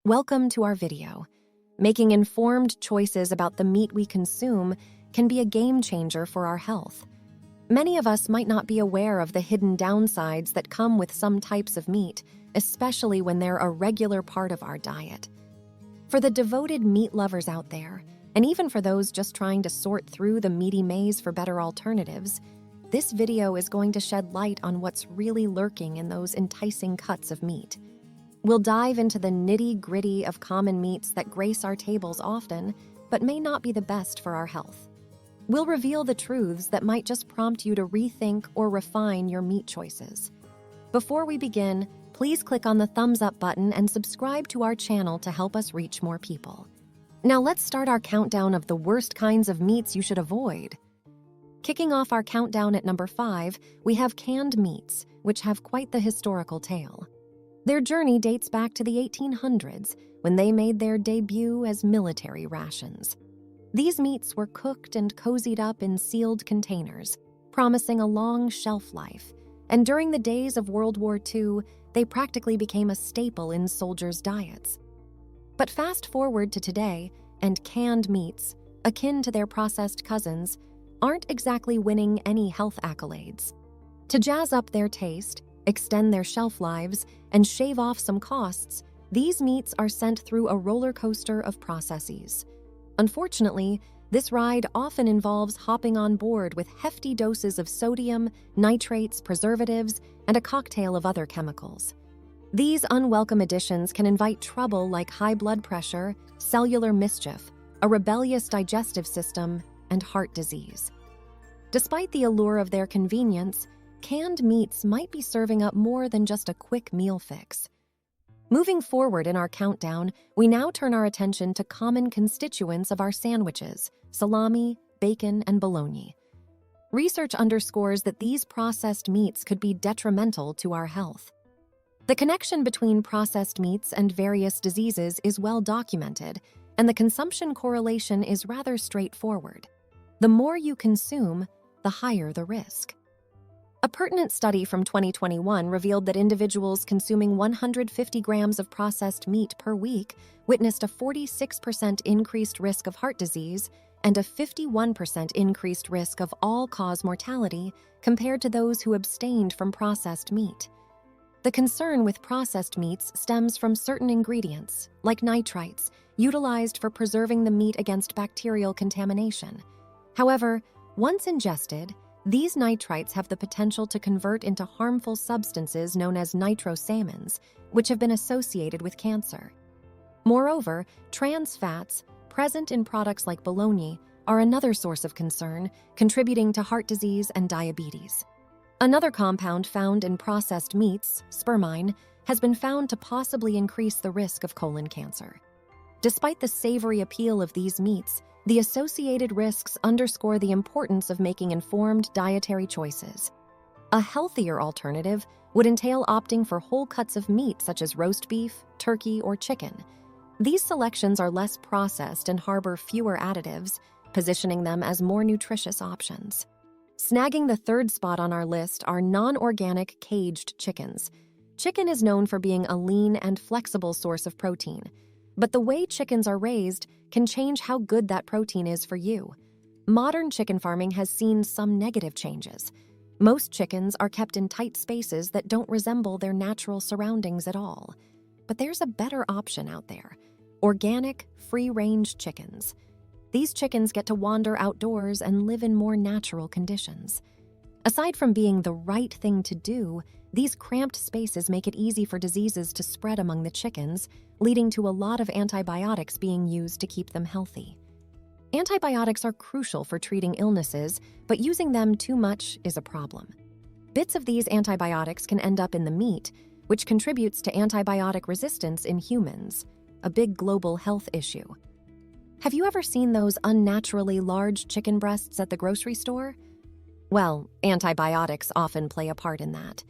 Welcome to our video. Making informed choices about the meat we consume can be a game changer for our health. Many of us might not be aware of the hidden downsides that come with some types of meat, especially when they're a regular part of our diet. For the devoted meat lovers out there, and even for those just trying to sort through the meaty maze for better alternatives, this video is going to shed light on what's really lurking in those enticing cuts of meat. We'll dive into the nitty-gritty of common meats that grace our tables often, but may not be the best for our health. We'll reveal the truths that might just prompt you to rethink or refine your meat choices. Before we begin, please click on the thumbs up button and subscribe to our channel to help us reach more people. Now let's start our countdown of the worst kinds of meats you should avoid. Kicking off our countdown at number 5, we have canned meats, which have quite the historical tale. Their journey dates back to the 1800s, when they made their debut as military rations. These meats were cooked and cozied up in sealed containers, promising a long shelf life, and during the days of World War II, they practically became a staple in soldiers' diets. But fast forward to today, and canned meats, akin to their processed cousins, aren't exactly winning any health accolades. To jazz up their taste, extend their shelf lives, and shave off some costs, these meats are sent through a roller coaster of processes. Unfortunately, this ride often involves hopping on board with hefty doses of sodium, nitrates, preservatives, and a cocktail of other chemicals. These unwelcome additions can invite trouble like high blood pressure, cellular mischief, a rebellious digestive system, and heart disease. Despite the allure of their convenience, canned meats might be serving up more than just a quick meal fix. Moving forward in our countdown, we now turn our attention to common constituents of our sandwiches: salami, bacon, and bologna. Research underscores that these processed meats could be detrimental to our health. The connection between processed meats and various diseases is well documented, and the consumption correlation is rather straightforward. The more you consume, the higher the risk. A pertinent study from 2021 revealed that individuals consuming 150 grams of processed meat per week witnessed a 46% increased risk of heart disease and a 51% increased risk of all-cause mortality compared to those who abstained from processed meat. The concern with processed meats stems from certain ingredients, like nitrites, utilized for preserving the meat against bacterial contamination. However, once ingested, these nitrites have the potential to convert into harmful substances known as nitrosamines, which have been associated with cancer. Moreover, trans fats, present in products like bologna, are another source of concern, contributing to heart disease and diabetes. Another compound found in processed meats, spermine, has been found to possibly increase the risk of colon cancer. Despite the savory appeal of these meats, the associated risks underscore the importance of making informed dietary choices. A healthier alternative would entail opting for whole cuts of meat such as roast beef, turkey, or chicken. These selections are less processed and harbor fewer additives, positioning them as more nutritious options. Snagging the third spot on our list are non-organic caged chickens. Chicken is known for being a lean and flexible source of protein, but the way chickens are raised can change how good that protein is for you. Modern chicken farming has seen some negative changes. Most chickens are kept in tight spaces that don't resemble their natural surroundings at all. But there's a better option out there: organic, free-range chickens. These chickens get to wander outdoors and live in more natural conditions. Aside from being the right thing to do, these cramped spaces make it easy for diseases to spread among the chickens, leading to a lot of antibiotics being used to keep them healthy. Antibiotics are crucial for treating illnesses, but using them too much is a problem. Bits of these antibiotics can end up in the meat, which contributes to antibiotic resistance in humans, a big global health issue. Have you ever seen those unnaturally large chicken breasts at the grocery store? Well, antibiotics often play a part in that.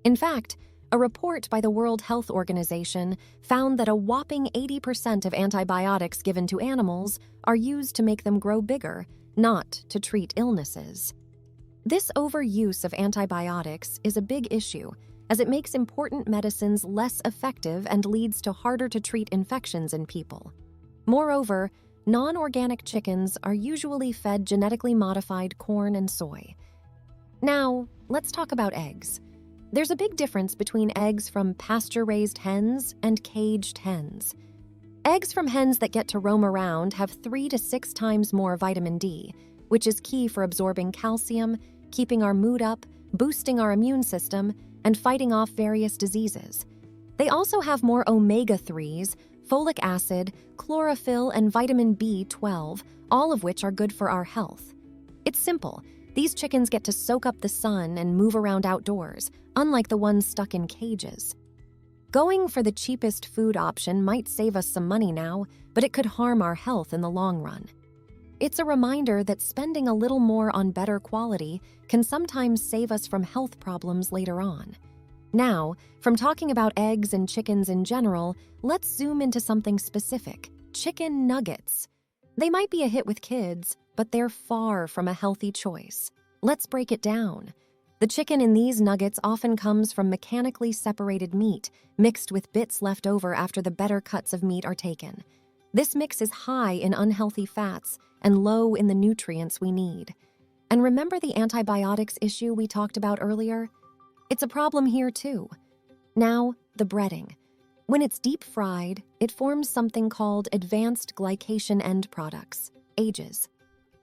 In fact, a report by the World Health Organization found that a whopping 80% of antibiotics given to animals are used to make them grow bigger, not to treat illnesses. This overuse of antibiotics is a big issue, as it makes important medicines less effective and leads to harder-to-treat infections in people. Moreover, non-organic chickens are usually fed genetically modified corn and soy. Now, let's talk about eggs. There's a big difference between eggs from pasture-raised hens and caged hens. Eggs from hens that get to roam around have 3 to 6 times more vitamin D, which is key for absorbing calcium, keeping our mood up, boosting our immune system, and fighting off various diseases. They also have more omega-3s, folic acid, chlorophyll, and vitamin B12, all of which are good for our health. It's simple. These chickens get to soak up the sun and move around outdoors, unlike the ones stuck in cages. Going for the cheapest food option might save us some money now, but it could harm our health in the long run. It's a reminder that spending a little more on better quality can sometimes save us from health problems later on. Now, from talking about eggs and chickens in general, let's zoom into something specific: chicken nuggets. They might be a hit with kids, but they're far from a healthy choice. Let's break it down. The chicken in these nuggets often comes from mechanically separated meat, mixed with bits left over after the better cuts of meat are taken. This mix is high in unhealthy fats and low in the nutrients we need. And remember the antibiotics issue we talked about earlier? It's a problem here too. Now, the breading. When it's deep fried, it forms something called advanced glycation end products, AGEs.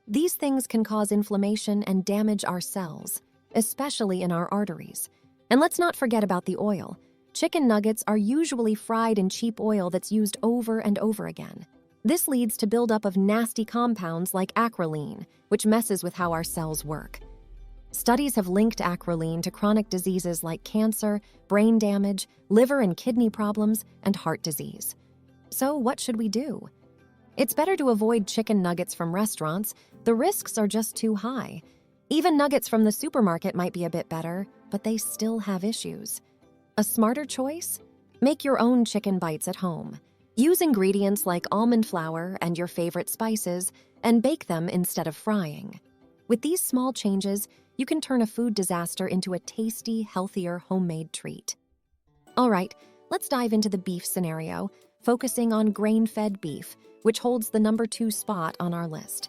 These things can cause inflammation and damage our cells, especially in our arteries. And let's not forget about the oil. Chicken nuggets are usually fried in cheap oil that's used over and over again. This leads to buildup of nasty compounds like acrolein, which messes with how our cells work. Studies have linked acrolein to chronic diseases like cancer, brain damage, liver and kidney problems, and heart disease. So what should we do? It's better to avoid chicken nuggets from restaurants. The risks are just too high. Even nuggets from the supermarket might be a bit better, but they still have issues. A smarter choice? Make your own chicken bites at home. Use ingredients like almond flour and your favorite spices, and bake them instead of frying. With these small changes, you can turn a food disaster into a tasty, healthier homemade treat. All right, let's dive into the beef scenario, focusing on grain-fed beef, which holds the number 2 spot on our list.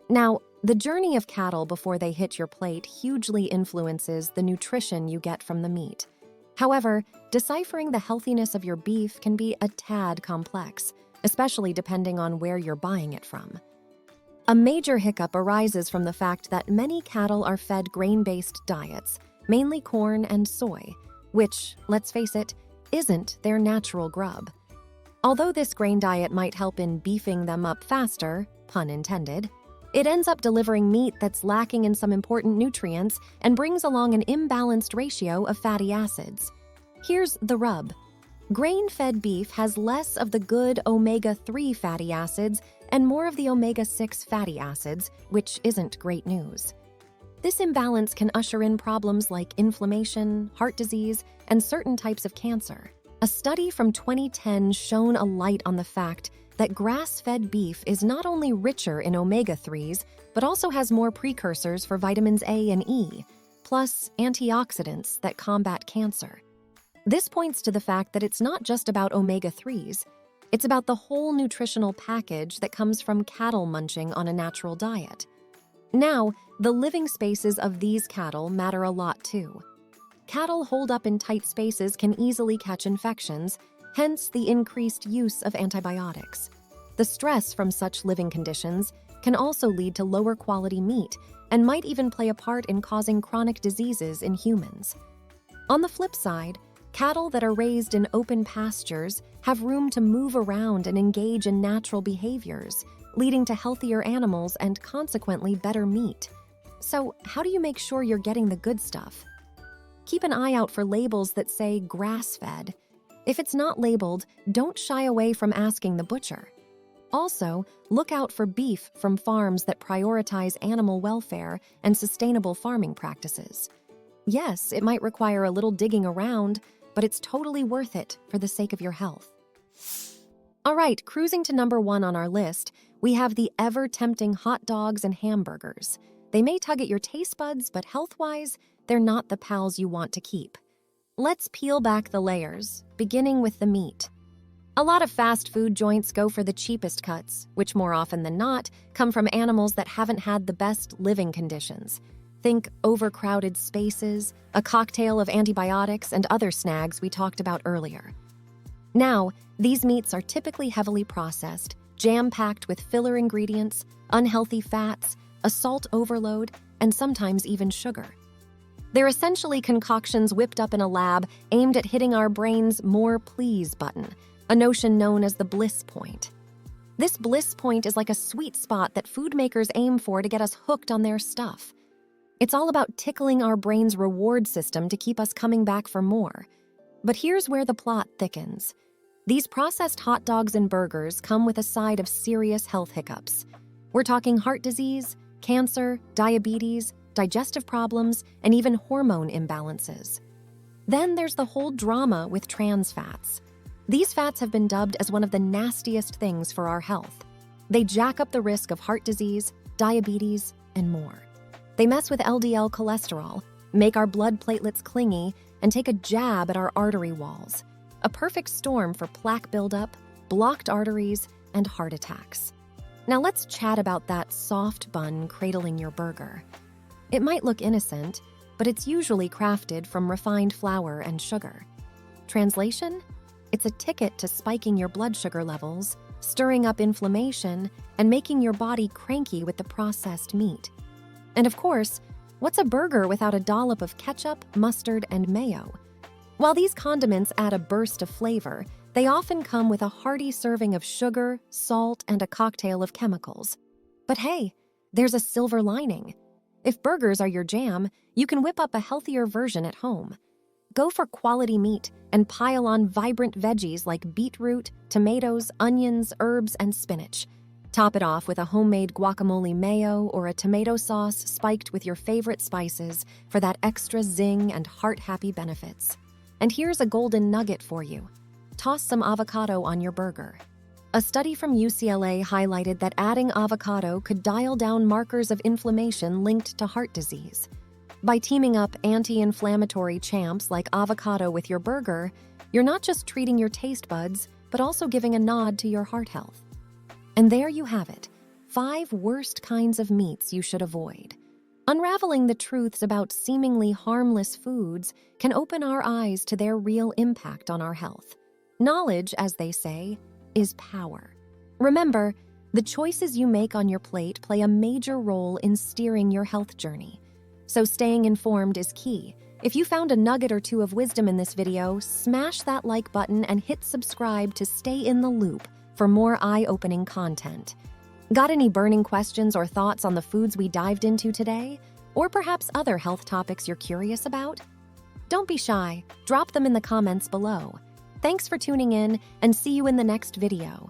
Now, the journey of cattle before they hit your plate hugely influences the nutrition you get from the meat. However, deciphering the healthiness of your beef can be a tad complex, especially depending on where you're buying it from. A major hiccup arises from the fact that many cattle are fed grain-based diets, mainly corn and soy, which, let's face it, isn't their natural grub. Although this grain diet might help in beefing them up faster, pun intended, it ends up delivering meat that's lacking in some important nutrients and brings along an imbalanced ratio of fatty acids. Here's the rub. Grain-fed beef has less of the good omega-3 fatty acids and more of the omega-6 fatty acids, which isn't great news. This imbalance can usher in problems like inflammation, heart disease, and certain types of cancer. A study from 2010 shone a light on the fact that grass-fed beef is not only richer in omega-3s, but also has more precursors for vitamins A and E, plus antioxidants that combat cancer. This points to the fact that it's not just about omega-3s, it's about the whole nutritional package that comes from cattle munching on a natural diet. Now, the living spaces of these cattle matter a lot too. Cattle holed up in tight spaces can easily catch infections, hence the increased use of antibiotics. The stress from such living conditions can also lead to lower quality meat and might even play a part in causing chronic diseases in humans. On the flip side, cattle that are raised in open pastures have room to move around and engage in natural behaviors, leading to healthier animals and consequently better meat. So, how do you make sure you're getting the good stuff? Keep an eye out for labels that say grass-fed. If it's not labeled, don't shy away from asking the butcher. Also, look out for beef from farms that prioritize animal welfare and sustainable farming practices. Yes, it might require a little digging around, but it's totally worth it for the sake of your health. All right, cruising to number 1 on our list, we have the ever-tempting hot dogs and hamburgers. They may tug at your taste buds, but health-wise, they're not the pals you want to keep. Let's peel back the layers, beginning with the meat. A lot of fast food joints go for the cheapest cuts, which more often than not come from animals that haven't had the best living conditions. Think overcrowded spaces, a cocktail of antibiotics, and other snags we talked about earlier. Now, these meats are typically heavily processed, jam-packed with filler ingredients, unhealthy fats, a salt overload, and sometimes even sugar. They're essentially concoctions whipped up in a lab aimed at hitting our brain's "more please" button, a notion known as the bliss point. This bliss point is like a sweet spot that food makers aim for to get us hooked on their stuff. It's all about tickling our brain's reward system to keep us coming back for more. But here's where the plot thickens. These processed hot dogs and burgers come with a side of serious health hiccups. We're talking heart disease, cancer, diabetes, digestive problems, and even hormone imbalances. Then there's the whole drama with trans fats. These fats have been dubbed as one of the nastiest things for our health. They jack up the risk of heart disease, diabetes, and more. They mess with LDL cholesterol, make our blood platelets clingy, and take a jab at our artery walls. A perfect storm for plaque buildup, blocked arteries, and heart attacks. Now let's chat about that soft bun cradling your burger. It might look innocent, but it's usually crafted from refined flour and sugar. Translation? It's a ticket to spiking your blood sugar levels, stirring up inflammation, and making your body cranky with the processed meat. And of course, what's a burger without a dollop of ketchup, mustard, and mayo? While these condiments add a burst of flavor, they often come with a hearty serving of sugar, salt, and a cocktail of chemicals. But hey, there's a silver lining. If burgers are your jam, you can whip up a healthier version at home. Go for quality meat and pile on vibrant veggies like beetroot, tomatoes, onions, herbs, and spinach. Top it off with a homemade guacamole mayo or a tomato sauce spiked with your favorite spices for that extra zing and heart-happy benefits. And here's a golden nugget for you. Toss some avocado on your burger. A study from UCLA highlighted that adding avocado could dial down markers of inflammation linked to heart disease. By teaming up anti-inflammatory champs like avocado with your burger, you're not just treating your taste buds, but also giving a nod to your heart health. And there you have it, 5 worst kinds of meats you should avoid. Unraveling the truths about seemingly harmless foods can open our eyes to their real impact on our health. Knowledge, as they say, is power. Remember, the choices you make on your plate play a major role in steering your health journey. So staying informed is key. If you found a nugget or two of wisdom in this video, smash that like button and hit subscribe to stay in the loop for more eye-opening content. Got any burning questions or thoughts on the foods we dived into today? Or perhaps other health topics you're curious about? Don't be shy, drop them in the comments below. Thanks for tuning in, and see you in the next video.